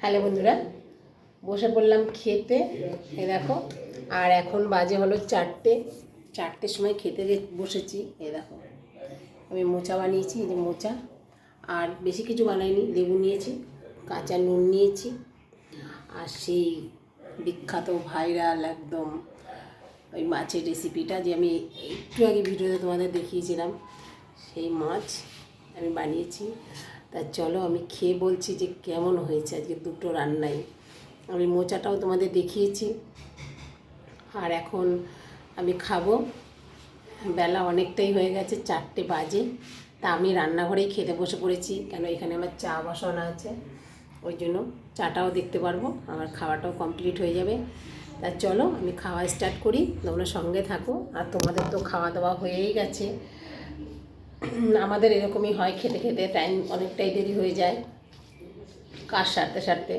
Hello বন্ধুরা, বসে পড়লাম খেতে। এ দেখো, আর এখন বাজে হলো 4টের সময় খেতে বসেছি। এ দেখো, আমি মোচা বানিয়েছি, এই যে মোচা। আর বেশি কিছু বানাইনি, লেবু নিয়েছি, কাঁচা নুন নিয়েছি, আর সেই বিখ্যাত ভাইরাল একদম ওই মাছের রেসিপিটা যে আমি একটু আগে ভিডিওতে তোমাদের দেখিয়েছিলাম, সেই মাছ আমি বানিয়েছি। তা চলো আমি খেয়ে বলছি যে কেমন হয়েছে আজকে দুটো রান্নাই। আমি মোচাটাও তোমাদের দেখিয়েছি। আর এখন আমি খাবো, বেলা অনেকটাই হয়ে গেছে, 4টে বাজে। তা আমি রান্নাঘরেই খেতে বসে পড়েছি, কেন এখানে আমার চা বসানো আছে, ওই জন্য চাটাও দেখতে পারবো, আমার খাওয়াটাও কমপ্লিট হয়ে যাবে। তা চলো আমি খাওয়া স্টার্ট করি, তোমরা সঙ্গে থাকো। আর তোমাদের তো খাওয়া দাওয়া হয়েই গেছে। আমাদের এরকমই হয়, খেতে খেতে টাইম অনেকটাই দেরি হয়ে যায় কাজ সারতে সারতে।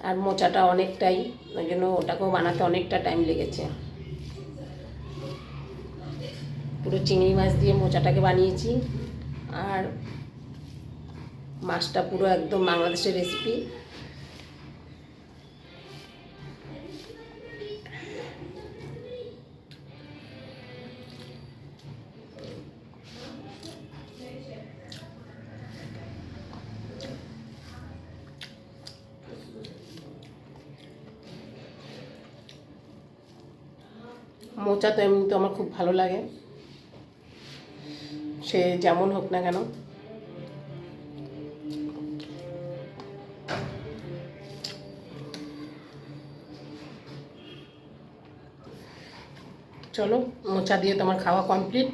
আর মোচাটা অনেকটাই, ওই জন্য ওটাকেও বানাতে অনেকটা টাইম লেগেছে। পুরো চিংড়ি মাছ দিয়ে মোচাটাকে বানিয়েছি। আর মাছটা পুরো একদম বাংলাদেশের রেসিপি। মোচা তো এমনি তো আমার খুব ভালো লাগে, সে যেমন হোক না কেন। চলো, মোচা দিয়ে তোমার খাওয়া কমপ্লিট।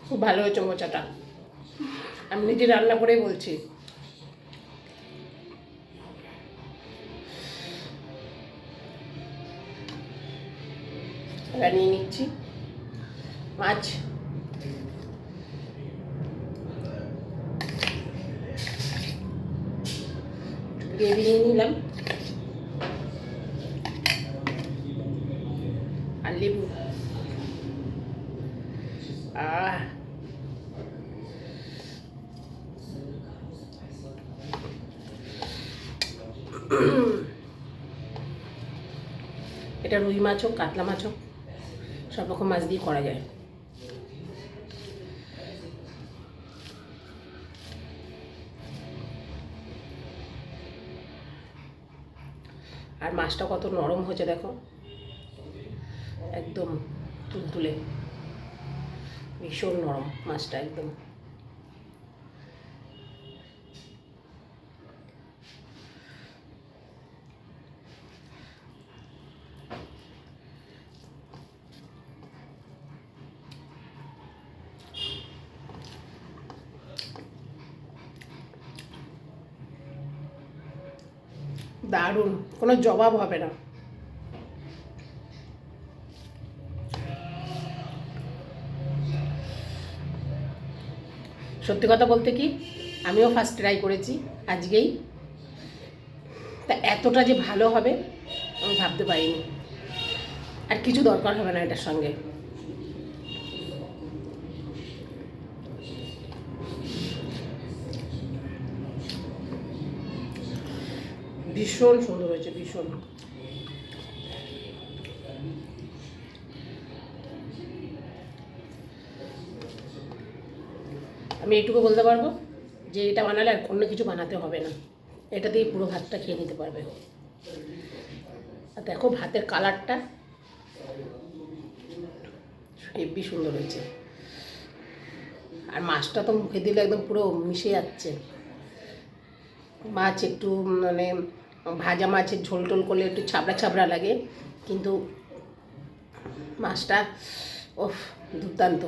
খুব ভালো হয়েছে মোচাটা, আমি নিজে রান্না করেই বলছি। নিয়ে নিচ্ছি মাছ, গ্রেভি নিয়ে নিলাম, আর লেবু। এটা রুই মাছ হোক, কাতলা মাছ হোক, সব রকম মাছ দিয়ে করা যায়। আর মাছটা কত নরম হয়েছে দেখো, একদম তুলতুলে, ভীষণ নরম মাছটা একদম। দারুণ, কোনো জবাব হবে না। সত্যি কথা বলতে কি, আমিও ফার্স্ট ট্রাই করেছি আজকেই, তা এতটা যে ভালো হবে আমি ভাবতে পারিনি। আর কিছু দরকার হবে না এটার সঙ্গে। ভীষণ সুন্দর হয়েছে, ভীষণ। আমি এইটুকু বলতে পারবো যে এটা বানালে আর অন্য কিছু বানাতে হবে না, এটা দিয়ে পুরো ভাতটা খেয়ে নিতে পারবে। আর দেখো ভাতের কালারটা হেব্বি সুন্দর হয়েছে। আর মাছটা তো মুখে দিলে একদম পুরো মিশে যাচ্ছে। মাছ একটু মানে ভাজা মাছের ঝোল টোল করলে একটু ছাবড়া ছাবড়া লাগে, কিন্তু মাছটা ওফ, দুর্দান্ত।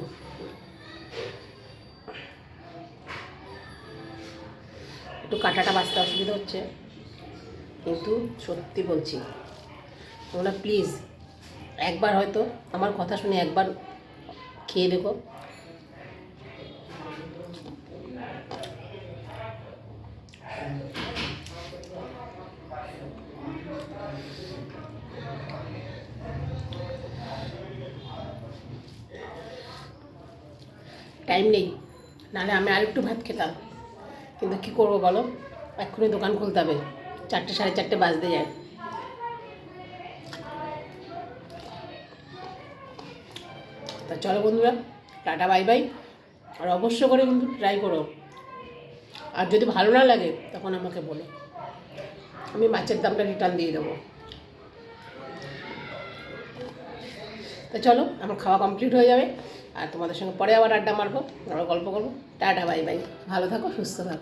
একটু কাঁটাটা বাঁচতে অসুবিধা হচ্ছে, কিন্তু সত্যি বলছি, তোমরা প্লিজ একবার হয়তো আমার কথা শুনে একবার খেয়ে দেখো। টাইম নেই, নাহলে আমি আরেকটু ভাত খেতাম, কিন্তু কী করবো বলো, এক্ষুনি দোকান খুলতে হবে, 4টে 4:30 বাজতে যায়। তা চলো বন্ধুরা, টাটা বাই বাই। আর অবশ্য করে কিন্তু ট্রাই করো, আর যদি ভালো না লাগে তখন আমাকে বলো, আমি মাছের দামটা রিটার্ন দিয়ে দেবো। তো চলো, আমার খাওয়া কমপ্লিট হয়ে যাবে, আর তোমাদের সঙ্গে পরে আবার আড্ডা মারবো, আবার গল্প করবো। টাটা বাই বাই, ভালো থাকো, সুস্থ থাকো।